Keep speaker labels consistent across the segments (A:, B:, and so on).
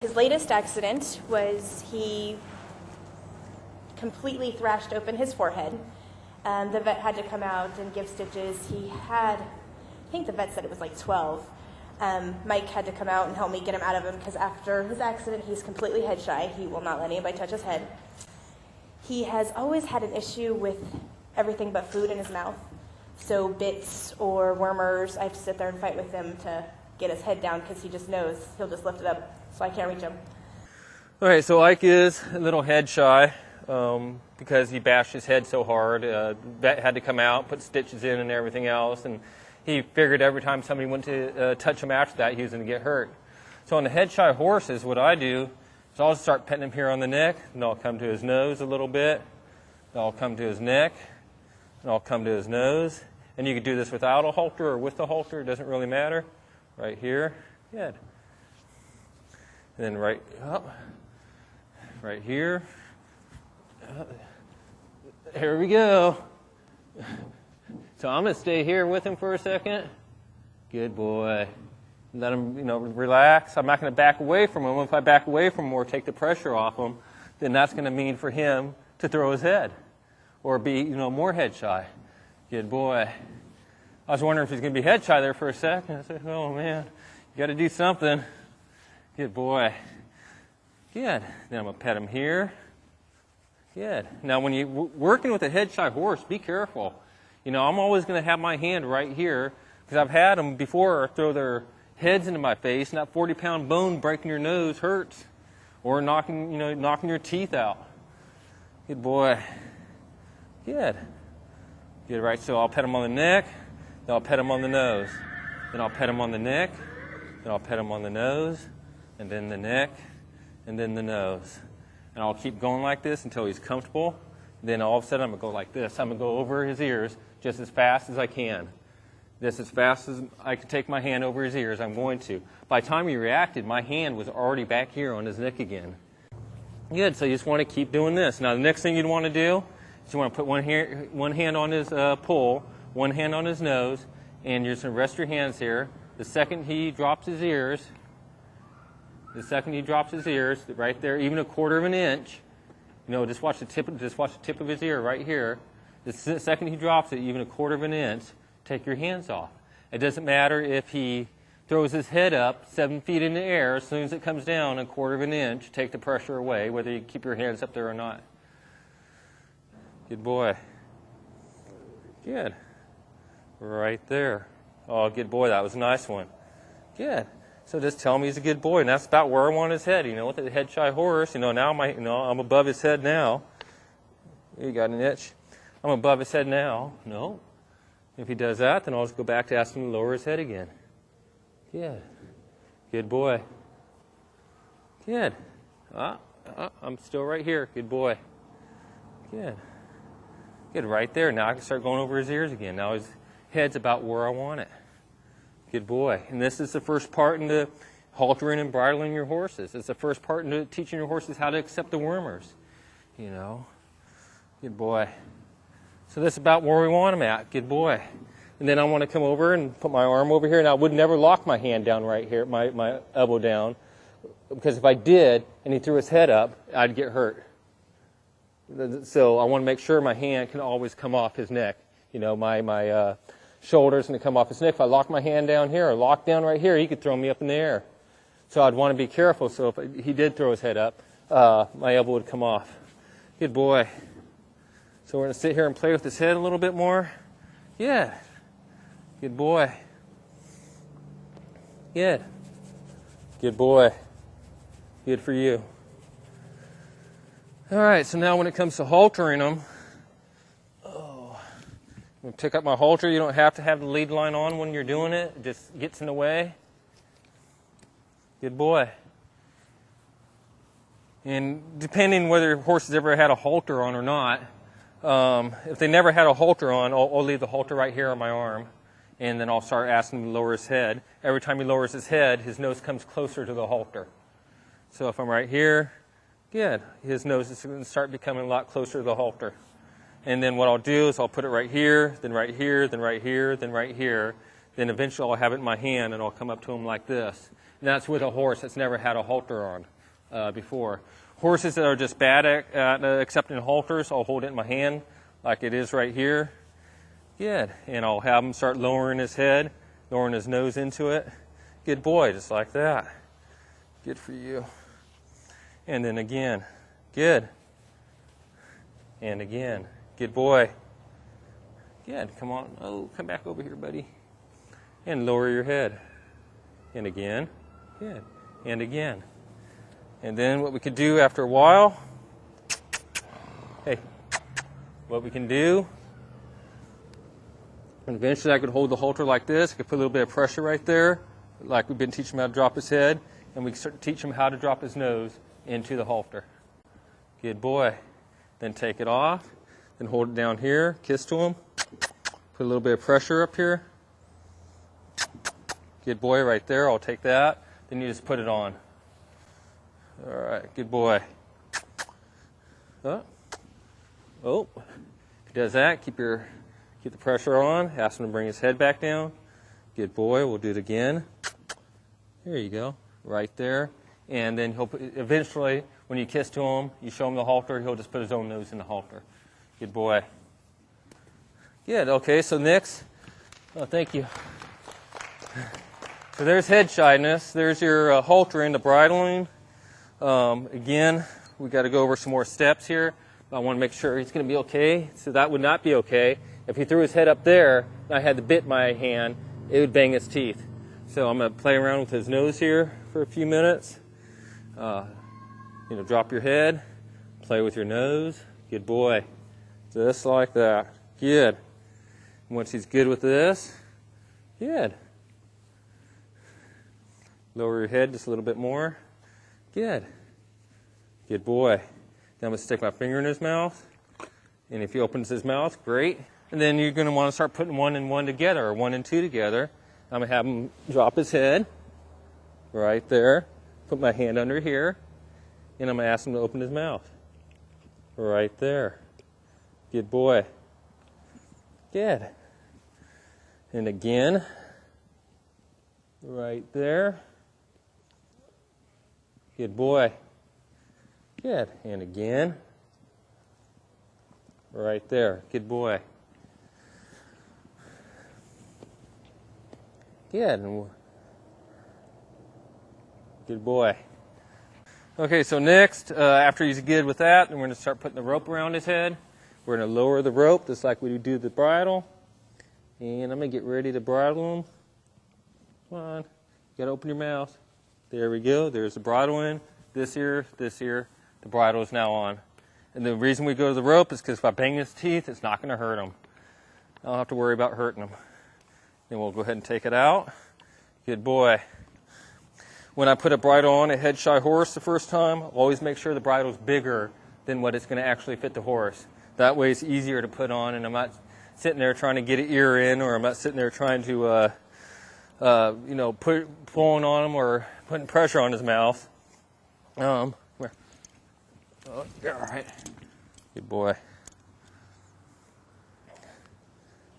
A: His latest accident was he completely thrashed open his forehead. The vet had to come out and give stitches. He had, I think the vet said it was like 12. Mike had to come out and help me get him out of him because after his accident, he's completely head shy. He will not let anybody touch his head. He has always had an issue with everything but food in his mouth. So bits or wormers, I have to sit there and fight with him to get his head down because he just knows he'll just lift it up so I can't reach him.
B: All right, so Ike is a little head shy because he bashed his head so hard. Vet had to come out, put stitches in and everything else, and he figured every time somebody went to touch him after that, he was going to get hurt. So on the head shy horses, what I do is I'll just start petting him here on the neck, and I'll come to his nose a little bit, and I'll come to his neck, and I'll come to his nose. And you can do this without a halter or with a halter, it doesn't really matter. Right here, good. And then right up, right here. Here we go. So I'm going to stay here with him for a second. Good boy. Let him, relax. I'm not going to back away from him. If I back away from him or take the pressure off him, then that's going to mean for him to throw his head or be, more head shy. Good boy. I was wondering if he's going to be head shy there for a second. I said, oh, man, you got to do something. Good boy. Good. Then I'm going to pet him here. Good. Now, when you're working with a head shy horse, be careful. I'm always going to have my hand right here because I've had them before throw their heads into my face, and that 40-pound bone breaking your nose hurts or knocking your teeth out. Good boy. Good. Good, right? So I'll pet him on the neck, then I'll pet him on the nose. Then I'll pet him on the neck, then I'll pet him on the nose, and then the neck, and then the nose. And I'll keep going like this until he's comfortable. Then all of a sudden I'm going to go like this. I'm going to go over his ears just as fast as I can. This as fast as I can take my hand over his ears, I'm going to. By the time he reacted, my hand was already back here on his neck again. Good, so you just want to keep doing this. Now the next thing you'd want to do is you want to put one hand on his pull, one hand on his nose, and you're just going to rest your hands here. The second he drops his ears, right there, even a quarter of an inch, just watch the tip of his ear right here. The second he drops it, even a quarter of an inch, take your hands off. It doesn't matter if he throws his head up 7 feet in the air. As soon as it comes down a quarter of an inch, take the pressure away, whether you keep your hands up there or not. Good boy. Good. Right there. Oh, good boy. That was a nice one. Good. So just tell him he's a good boy, and that's about where I want his head. With the head shy horse, now I'm above his head now. You got an itch. I'm above his head now. No. If he does that, then I'll just go back to asking him to lower his head again. Good. Good boy. Good. I'm still right here. Good boy. Good. Good, right there. Now I can start going over his ears again. Now his head's about where I want it. Good boy. And this is the first part into haltering and bridling your horses. It's the first part into teaching your horses how to accept the wormers. Good boy. So this is about where we want him at. Good boy. And then I want to come over and put my arm over here. And I would never lock my hand down right here, my elbow down. Because if I did and he threw his head up, I'd get hurt. So I want to make sure my hand can always come off his neck. My shoulders going to come off his neck. If I lock my hand down here or lock down right here, he could throw me up in the air. So I'd want to be careful. So if he did throw his head up, my elbow would come off. Good boy. So we're going to sit here and play with his head a little bit more. Yeah. Good boy. Good. Good boy. Good for you. All right, so now when it comes to haltering them, I'm going to pick up my halter. You don't have to have the lead line on when you're doing it. It just gets in the way. Good boy. And depending whether your horse has ever had a halter on or not, if they never had a halter on, I'll leave the halter right here on my arm, and then I'll start asking him to lower his head. Every time he lowers his head, his nose comes closer to the halter. So if I'm right here, good. His nose is going to start becoming a lot closer to the halter. And then what I'll do is I'll put it right here, then right here, then right here, then right here. Then eventually I'll have it in my hand, and I'll come up to him like this. And that's with a horse that's never had a halter on before. Horses that are just bad at accepting halters, I'll hold it in my hand like it is right here. Good. And I'll have him start lowering his head, lowering his nose into it. Good boy, just like that. Good for you. And then again. Good. And again. Good boy. Good. Come on. Oh, come back over here, buddy. And lower your head. And again. Good. And again. And then what we could do after a while, hey, what we can do, and eventually I could hold the halter like this. I could put a little bit of pressure right there, like we've been teaching him how to drop his head, and we can start to teach him how to drop his nose into the halter. Good boy. Then take it off, then hold it down here, kiss to him, put a little bit of pressure up here. Good boy right there, I'll take that. Then you just put it on. All right, good boy. Oh, if he does that, keep the pressure on. Ask him to bring his head back down. Good boy. We'll do it again. There you go, right there. And then eventually, when you kiss to him, you show him the halter, he'll just put his own nose in the halter. Good boy. Good. Okay. So next, thank you. So there's head shyness. There's your halter into bridling. Again, we got to go over some more steps here. I want to make sure he's going to be okay. So that would not be okay. If he threw his head up there and I had the bit in my hand, it would bang his teeth. So I'm going to play around with his nose here for a few minutes. Drop your head, play with your nose. Good boy. Just like that. Good. Once he's good with this, good. Lower your head just a little bit more. Good. Good boy. Now I'm going to stick my finger in his mouth. And if he opens his mouth, great. And then you're going to want to start putting 1 and 1 together, or 1 and 2 together. I'm going to have him drop his head right there. Put my hand under here. And I'm going to ask him to open his mouth. Right there. Good boy. Good. And again. Right there. Good boy. Good. And again. Right there. Good boy. Good. And good boy. Okay, so next, after he's good with that, then we're going to start putting the rope around his head. We're going to lower the rope just like we do the bridle. And I'm going to get ready to bridle him. Come on. You got to open your mouth. There we go. There's the bridle in. This ear, the bridle is now on. And the reason we go to the rope is because if I bang his teeth, it's not going to hurt him. I don't have to worry about hurting him. Then we'll go ahead and take it out. Good boy. When I put a bridle on a head shy horse the first time, I'll always make sure the bridle is bigger than what it's going to actually fit the horse. That way it's easier to put on, and I'm not sitting there trying to get an ear in, or I'm not sitting there trying to pulling on him or putting pressure on his mouth. Come here. Oh, all right. Good boy.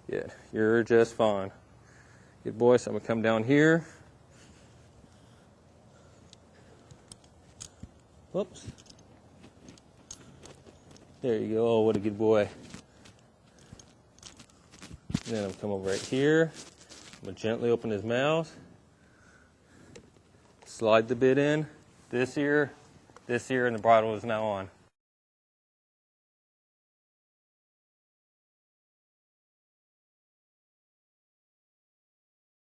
B: Good. You're just fine. Good boy. So I'm going to come down here. Whoops. There you go. Oh, what a good boy. And then I'll come over right here. I'm going to gently open his mouth. Slide the bit in. This ear, and the bridle is now on.